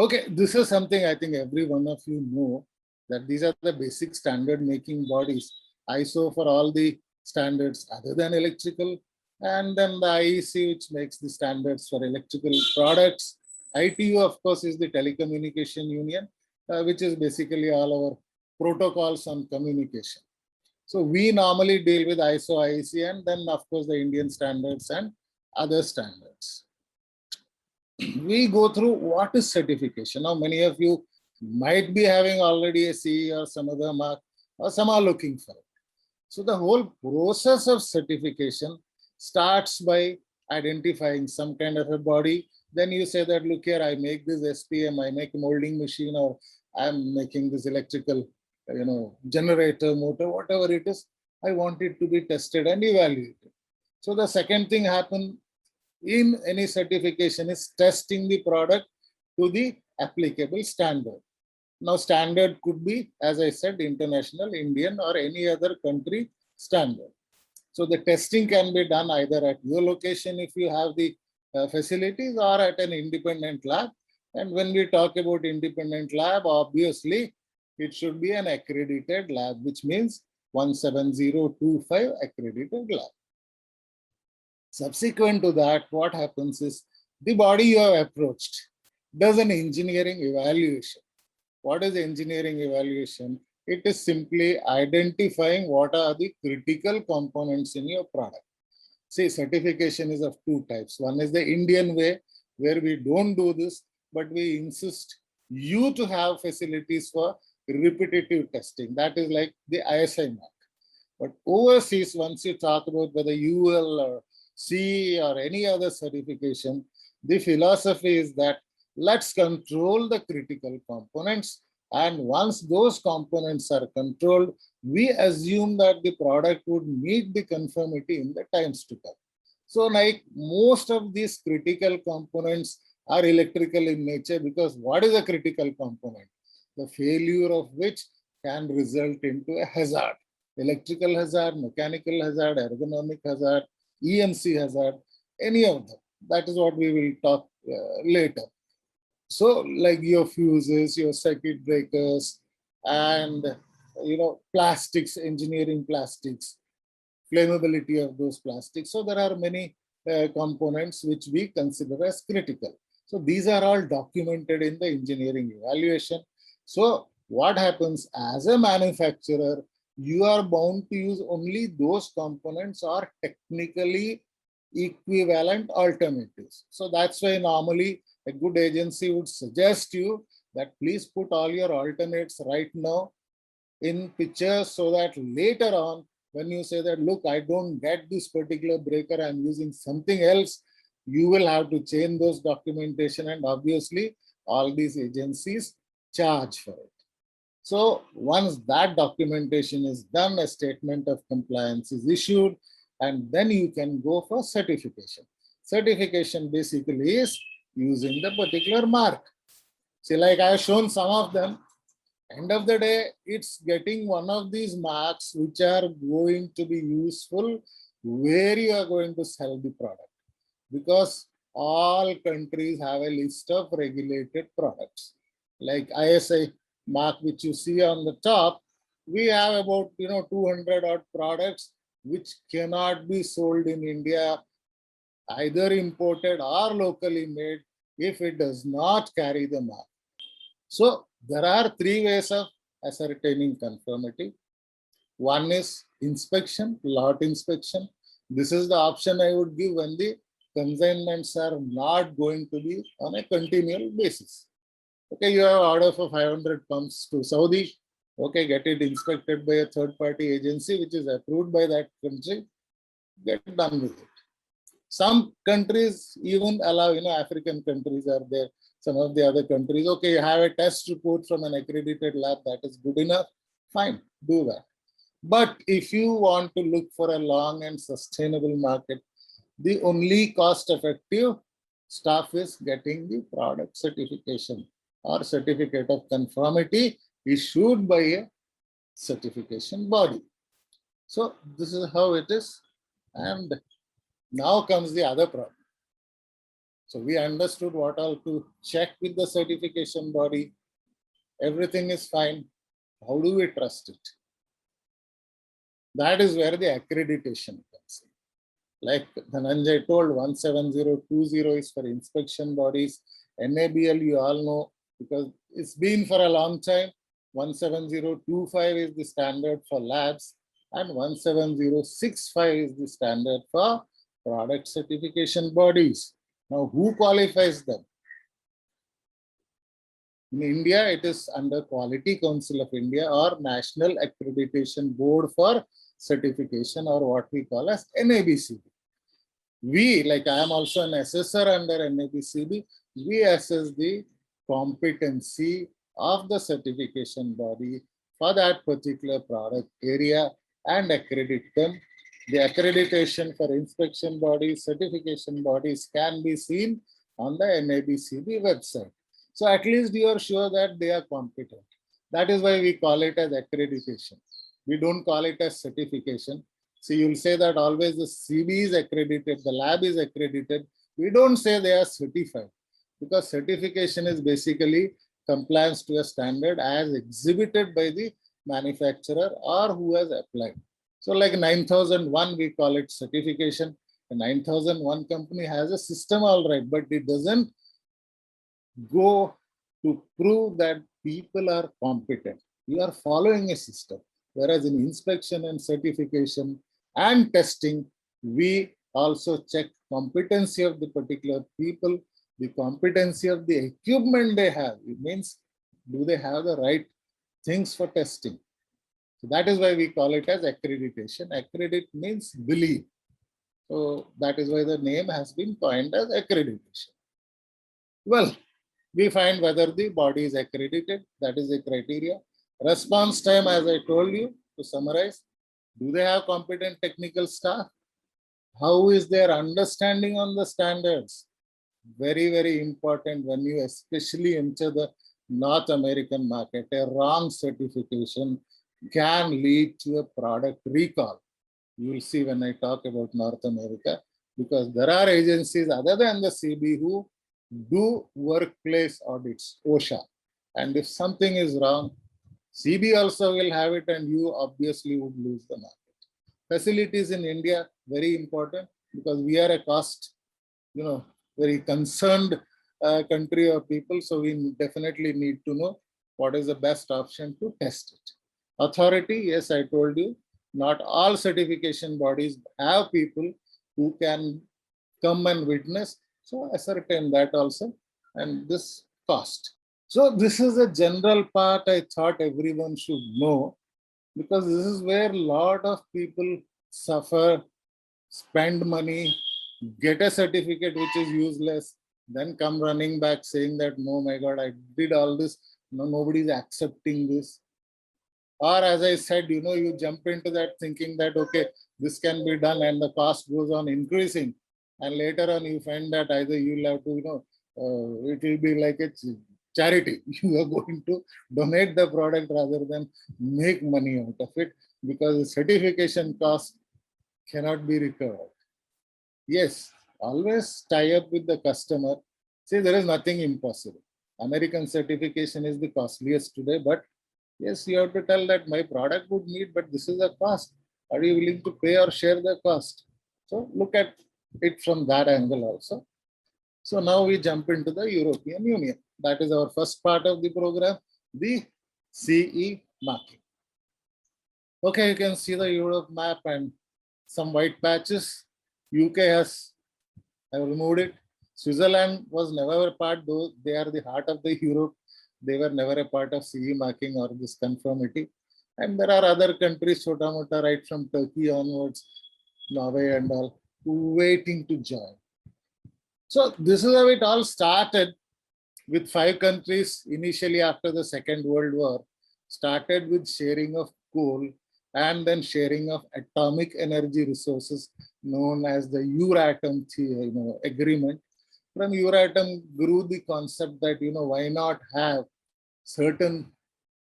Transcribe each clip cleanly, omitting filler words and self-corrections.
Okay, this is something I think every one of you know, that these are the basic standard making bodies. ISO for all the standards other than electrical, and then the IEC, which makes the standards for electrical products. ITU, of course, is the telecommunication union, which is basically all our protocols on communication. So we normally deal with ISO, IEC, and then of course the Indian standards and other standards. We go through what is certification. Now, many of you might be having already a CE or some other mark, or some are looking for it. So the whole process of certification starts by identifying some kind of a body. Then you say that, look here, I make this SPM, I make a molding machine, or I'm making this electrical, generator, motor, whatever it is. I want it to be tested and evaluated. So the second thing happens in any certification is testing the product to the applicable standard. Now, standard could be, as I said, international, Indian, or any other country standard. So the testing can be done either at your location if you have the facilities, or at an independent lab. And when we talk about independent lab, obviously it should be an accredited lab, which means 17025 accredited lab. Subsequent to that, what happens is the body you have approached does an engineering evaluation. What is engineering evaluation? It is simply identifying what are the critical components in your product. See, certification is of two types. One is the Indian way, where we don't do this, but we insist you to have facilities for repetitive testing. That is like the ISI mark. But overseas, once you talk about whether UL or CE or any other certification, the philosophy is that let's control the critical components. And once those components are controlled, we assume that the product would meet the conformity in the times to come. So like most of these critical components are electrical in nature, because what is a critical component? The failure of which can result into a hazard. Electrical hazard, mechanical hazard, ergonomic hazard, EMC hazard, any of them. That is what we will talk later. So like your fuses, your circuit breakers, and plastics, engineering plastics, flammability of those plastics. So there are many components which we consider as critical. So these are all documented in the engineering evaluation. So what happens as a manufacturer, you are bound to use only those components or technically equivalent alternatives. So that's why normally a good agency would suggest you that please put all your alternates right now in pictures, so that later on, when you say that, look, I don't get this particular breaker, I'm using something else, you will have to change those documentation, and obviously all these agencies charge for it. So once that documentation is done, a statement of compliance is issued, and then you can go for certification. Certification basically is using the particular mark. See, like I have shown some of them. End of the day, it's getting one of these marks which are going to be useful where you are going to sell the product, because all countries have a list of regulated products. Like ISI mark, which you see on the top, we have about 200 odd products which cannot be sold in India, either imported or locally made, if it does not carry the mark. So there are three ways of ascertaining conformity. One is inspection, lot inspection. This is the option I would give when the consignments are not going to be on a continual basis. Okay, you have order for 500 pumps to Saudi. Okay, get it inspected by a third-party agency which is approved by that country. Get done with it. Some countries even allow, African countries are there, some of the other countries. Okay, you have a test report from an accredited lab, that is good enough. Fine, do that. But if you want to look for a long and sustainable market, the only cost-effective stuff is getting the product certification or certificate of conformity issued by a certification body. So this is how it is. And now comes the other problem. So we understood what all to check with the certification body. Everything is fine. How do we trust it? That is where the accreditation comes in. Like Dhananjay told, 17020 is for inspection bodies. NABL, you all know, because it's been for a long time. 17025 is the standard for labs, and 17065 is the standard for product certification bodies. Now, who qualifies them? In India, it is under Quality Council of India or National Accreditation Board for Certification, or what we call as NABCB. We, like I am also an assessor under NABCB, we assess the competency of the certification body for that particular product area and accredit them. The accreditation for inspection bodies, certification bodies can be seen on the NABCB website. So at least you are sure that they are competent. That is why we call it as accreditation. We don't call it as certification. So you'll say that always the CB is accredited, the lab is accredited. We don't say they are certified, because certification is basically compliance to a standard as exhibited by the manufacturer or who has applied. So like 9001, we call it certification. The 9001 company has a system, all right, but it doesn't go to prove that people are competent. You are following a system. Whereas in inspection and certification and testing, we also check competency of the particular people, the competency of the equipment they have. It means, do they have the right things for testing? So that is why we call it as accreditation. Accredit means believe. So that is why the name has been coined as accreditation. Well, we find whether the body is accredited. That is the criteria. Response time, as I told you, to summarize, do they have competent technical staff? How is their understanding on the standards? Very, very important when you especially enter the North American market. A wrong certification can lead to a product recall. You will see when I talk about North America, because there are agencies other than the CB who do workplace audits, OSHA. And if something is wrong, CB also will have it, and you obviously would lose the market. Facilities in India, very important, because we are a cost, very concerned country of people. So we definitely need to know what is the best option to test it. Authority, yes, I told you, not all certification bodies have people who can come and witness. So ascertain that also, and this cost. So this is a general part I thought everyone should know, because this is where a lot of people suffer, spend money, get a certificate which is useless, then come running back saying that, no, my God, I did all this. No, nobody is accepting this. Or as I said, you jump into that thinking that, okay, this can be done, and the cost goes on increasing. And later on, you find that either you'll have to, it will be like a charity. You are going to donate the product rather than make money out of it, because the certification cost cannot be recovered. Yes, always tie up with the customer. See, there is nothing impossible. American certification is the costliest today, but yes, you have to tell that my product would meet, but this is the cost. Are you willing to pay or share the cost? So look at it from that angle also. So now we jump into the European Union. That is our first part of the program, the CE marking. Okay, you can see the Europe map and some white patches. UK has, I removed it. Switzerland was never a part, though they are the heart of the Europe. They were never a part of CE marking or this conformity. And there are other countries, Chota Mota, right from Turkey onwards, Norway and all, waiting to join. So this is how it all started, with 5 countries initially after the Second World War, started with sharing of coal and then sharing of atomic energy resources, known as the Euratom agreement. From Euratom grew the concept that, why not have certain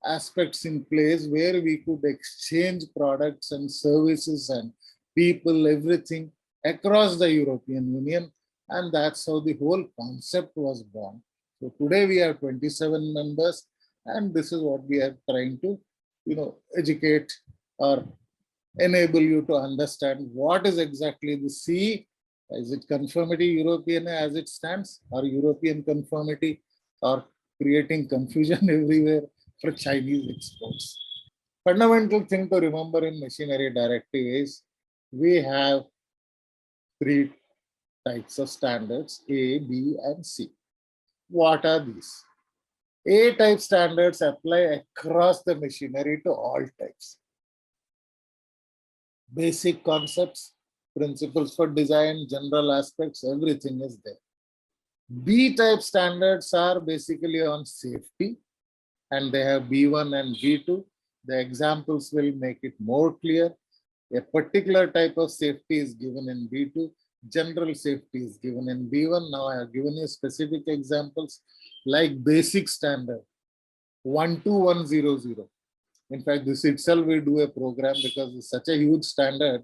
aspects in place where we could exchange products and services and people, everything across the European Union. And that's how the whole concept was born. So today we have 27 members, and this is what we are trying to, educate or enable you to understand what is exactly the C. Is it conformity European as it stands, or European conformity, or creating confusion everywhere for Chinese exports? Fundamental thing to remember in machinery directive is we have three types of standards: A, B, and C. What are these? A type standards apply across the machinery to all types. Basic concepts, principles for design, general aspects, everything is there. B type standards are basically on safety, and they have B1 and B2. The examples will make it more clear. A particular type of safety is given in B2. General safety is given in B1. Now I have given you specific examples like basic standard 12100. In fact, this itself will do a program because it's such a huge standard,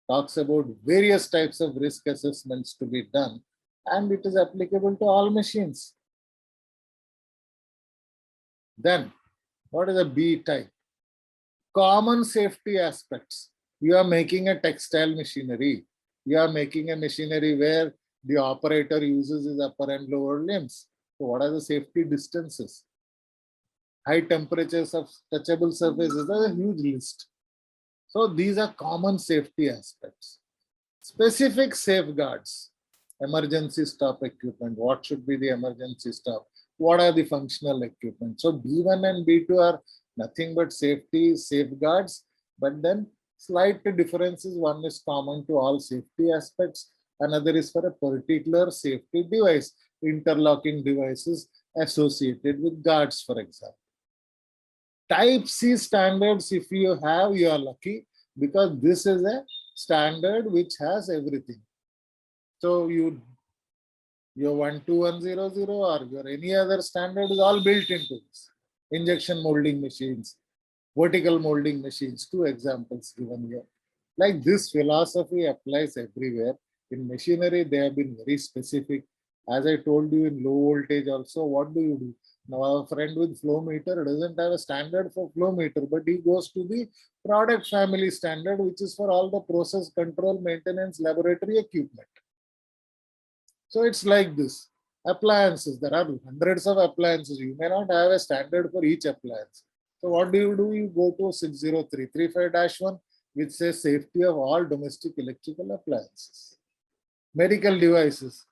talks about various types of risk assessments to be done, and it is applicable to all machines. Then, what is a B type? Common safety aspects. You are making a textile machinery. You are making a machinery where the operator uses his upper and lower limbs. So what are the safety distances? High temperatures of touchable surfaces are a huge list. So these are common safety aspects. Specific safeguards. Emergency stop equipment. What should be the emergency stop? What are the functional equipment? So B1 and B2 are nothing but safety safeguards, but then slight differences. One is common to all safety aspects, another is for a particular safety device, interlocking devices associated with guards, for example. Type C standards, if you have, you are lucky, because this is a standard which has everything. So your 12100 or your any other standard is all built into this. Injection molding machines, vertical molding machines, two examples given here. Like this philosophy applies everywhere. In machinery, they have been very specific. As I told you, in low voltage also, what do? Now, our friend with flow meter doesn't have a standard for flow meter, but he goes to the product family standard, which is for all the process control, maintenance, laboratory equipment. So it's like this. Appliances, there are hundreds of appliances. You may not have a standard for each appliance. So what do? You go to 60335-1, which says safety of all domestic electrical appliances. Medical devices,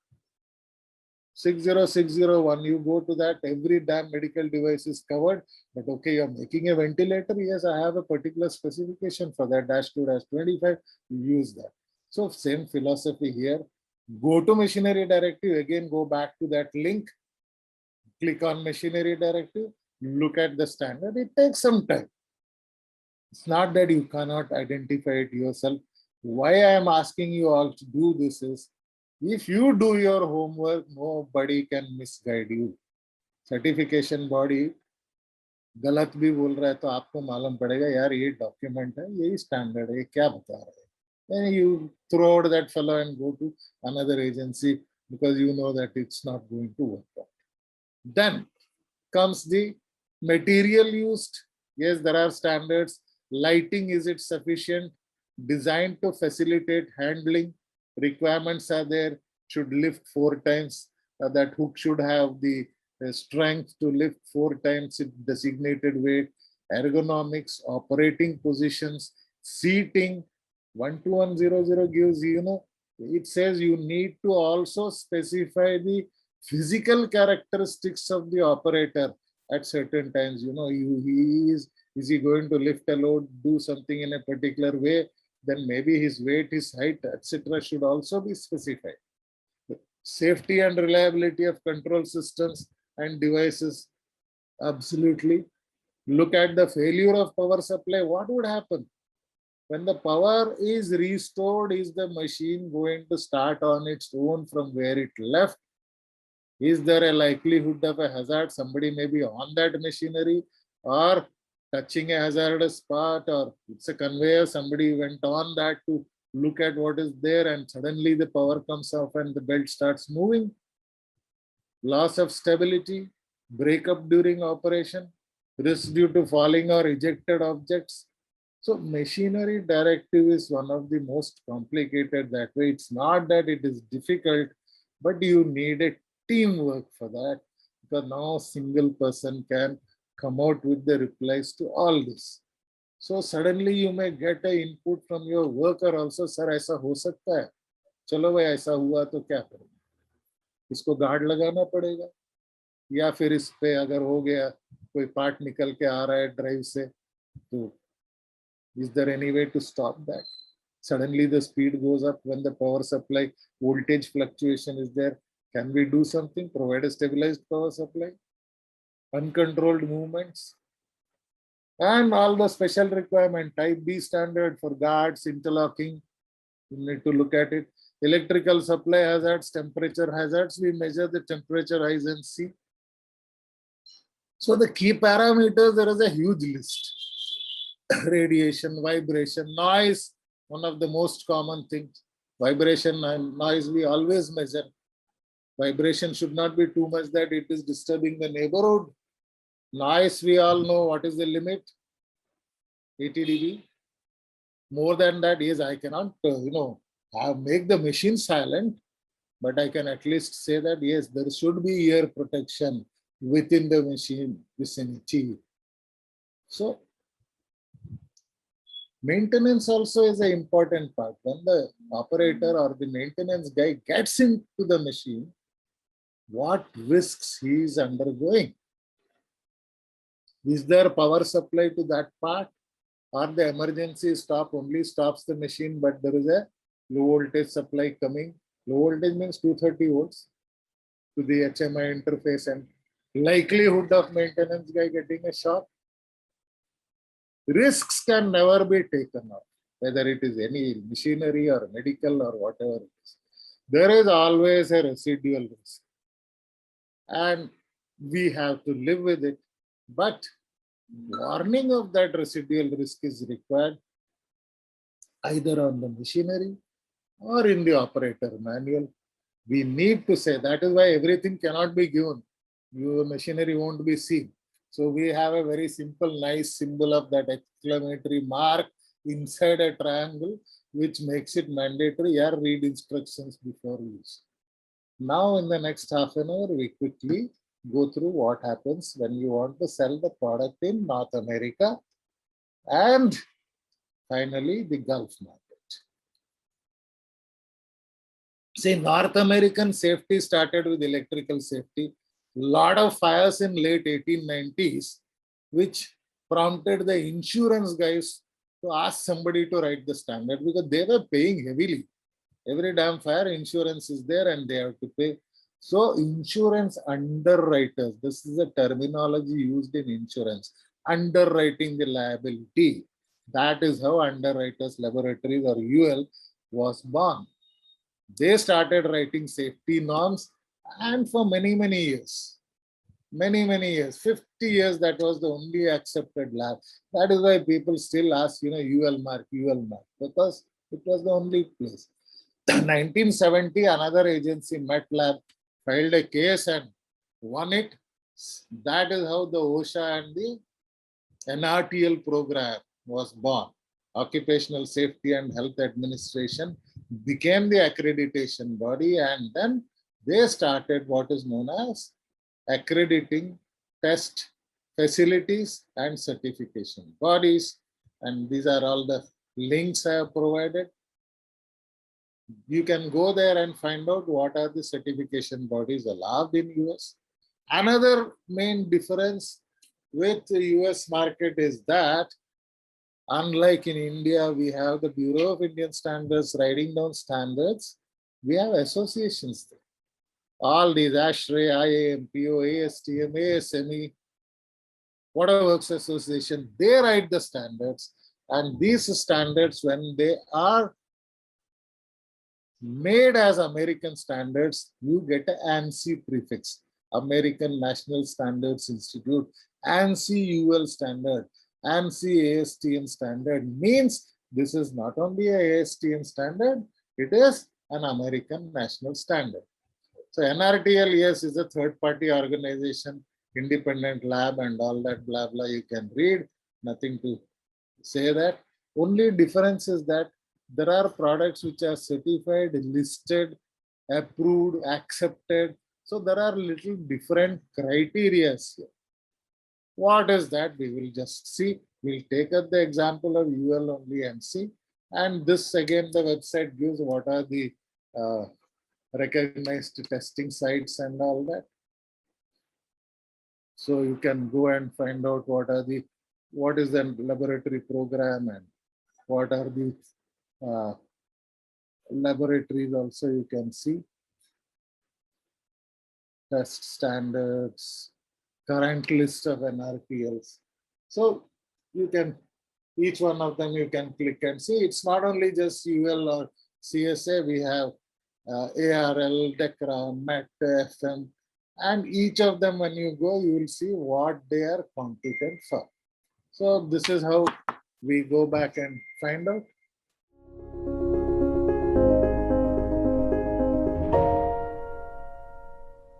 60601, you go to that, every damn medical device is covered. But okay, you're making a ventilator. Yes, I have a particular specification for that, -2-25, you use that. So same philosophy here. Go to machinery directive, again go back to that link, click on machinery directive, look at the standard. It takes some time. It's not that you cannot identify it yourself. Why I am asking you all to do this is, if you do your homework, nobody can misguide you. Certification body गलत भी बोल रहा है तो आपको मालूम पड़ेगा यार ये डॉक्यूमेंट है, यही स्टैंडर्ड है, क्या बता रहा है. Then you throw out that fellow and go to another agency because you know that it's not going to work out. Then comes the material used. Yes, there are standards. Lighting, is it sufficient? Designed to facilitate handling. Requirements are there. Should lift 4 times. That hook should have the strength to lift 4 times its designated weight. Ergonomics, operating positions, seating. 12100 gives, it says you need to also specify the physical characteristics of the operator at certain times. Is he going to lift a load, do something in a particular way? Then maybe his weight, his height, etc. should also be specified. Safety and reliability of control systems and devices, absolutely. Look at the failure of power supply. What would happen? When the power is restored, is the machine going to start on its own from where it left? Is there a likelihood of a hazard? Somebody may be on that machinery or touching a hazardous part, or it's a conveyor, somebody went on that to look at what is there, and suddenly the power comes off and the belt starts moving. Loss of stability, breakup during operation, risk due to falling or ejected objects. So machinery directive is one of the most complicated that way. It's not that it is difficult, but you need a teamwork for that, because no single person can come out with the replies to all this. So suddenly you may get a input from your worker also, sir ऐसा हो सकता है, चलो भाई ऐसा हुआ तो क्या करें, इसको गार्ड लगाना पड़ेगा, या फिर इस पे अगर हो गया कोई पार्ट निकल के आ रहा है ड्राइव से, तो is there any way to stop that? Suddenly the speed goes up when the power supply voltage fluctuation is there. Can we do something? Provide a stabilized power supply? Uncontrolled movements? And all the special requirement, type B standard for guards, interlocking, you need to look at it. Electrical supply hazards, temperature hazards, we measure the temperature, rise and see. So the key parameters, there is a huge list. Radiation, vibration, noise, one of the most common things. Vibration and noise we always measure. Vibration should not be too much that it is disturbing the neighborhood. Noise, we all know what is the limit, 80 dB. More than that, yes, I cannot, make the machine silent, but I can at least say that, yes, there should be ear protection within the machine vicinity. So, maintenance also is an important part. When the operator or the maintenance guy gets into the machine, what risks he is undergoing? Is there power supply to that part? Or the emergency stop only stops the machine, but there is a low voltage supply coming. Low voltage means 230 volts to the HMI interface, and likelihood of maintenance guy getting a shock. Risks can never be taken off, whether it is any machinery or medical or whatever it is. There is always a residual risk, and we have to live with it. But warning of that residual risk is required either on the machinery or in the operator manual. We need to say, that is why everything cannot be given. Your machinery won't be seen. So we have a very simple, nice symbol of that exclamatory mark inside a triangle, which makes it mandatory. Here, read instructions before use. Now, in the next half an hour, we quickly go through what happens when you want to sell the product in North America and finally the Gulf market. See, North American safety started with electrical safety. Lot of fires in late 1890s, which prompted the insurance guys to ask somebody to write the standard, because they were paying heavily. Every damn fire insurance is there and they have to pay. So insurance underwriters, this is a terminology used in insurance, underwriting the liability. That is how Underwriters Laboratories or UL was born. They started writing safety norms, and for many, many years, 50 years, that was the only accepted lab. That is why people still ask, UL mark, because it was the only place. 1970, another agency, MetLab, filed a case and won it. That is how the OSHA and the NRTL program was born. Occupational Safety and Health Administration became the accreditation body, and then they started what is known as accrediting test facilities and certification bodies. And these are all the links I have provided. You can go there and find out what are the certification bodies allowed in US. Another main difference with the US market is that, unlike in India, we have the Bureau of Indian Standards writing down standards. We have associations there. All these ASHRAE, IAMPO, ASTM, ASME, Water Works Association, they write the standards. And these standards, when they are made as American standards, you get an ANSI prefix, American National Standards Institute, ANSI UL standard, ANSI ASTM standard, means this is not only a ASTM standard, it is an American national standard. So NRTL, yes, is a third party organization, independent lab and all that blah blah you can read, nothing to say that. Only difference is that there are products which are certified, listed, approved, accepted. So there are little different criteria here. What is that? We will just see. We'll take up the example of UL only and see. And this again, the website gives what are the recognized testing sites and all that. So you can go and find out what is the laboratory program and what are the laboratories also you can see. Test standards, current list of NRTLs. So you can, each one of them you can click and see. It's not only just UL or CSA, we have ARL, DECRA, MET, FM, and each of them when you go, you will see what they are competent for. So this is how we go back and find out.